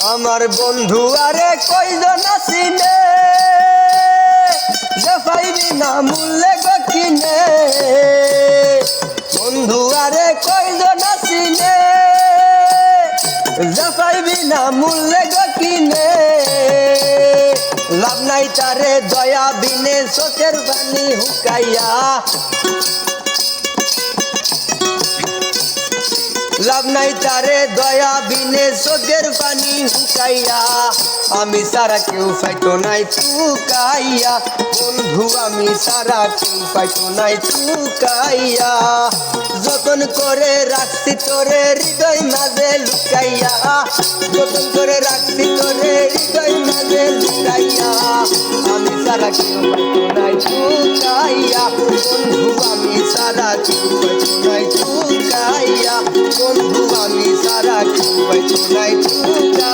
আমার বন্ধু আরে কয়জন আসিনে যে পাইবি না মূল্যে গো কিনে বন্ধু আরে কয়জন আসিনে যে পাইবি না মূল্যে গো কিনে লাভ নাই তারে দয়া বিনে চোখের পানি হুকাইয়া লাভ নাই তারে দয়া বিনে চোখের পানি হুকাইয়া আমি সারা কেউ পাইতো নাই চুকাইয়া বন্ধু আমি সারা কেউ পাইতো নাই চুকাইয়া যতন করে রাখছি তোরে হৃদয় মাঝে লুকাইয়া যতন করে রাখছি তোরে হৃদয় মাঝে লুকাইয়া আমি সারা কেউ পাইতো নাই চুকাইয়া বন্ধু আমি সারা কেউ পাইতো নাই চুকাইয়া বন্ধু আমি সারা কেউ পাইতো নাই চুকাইয়া।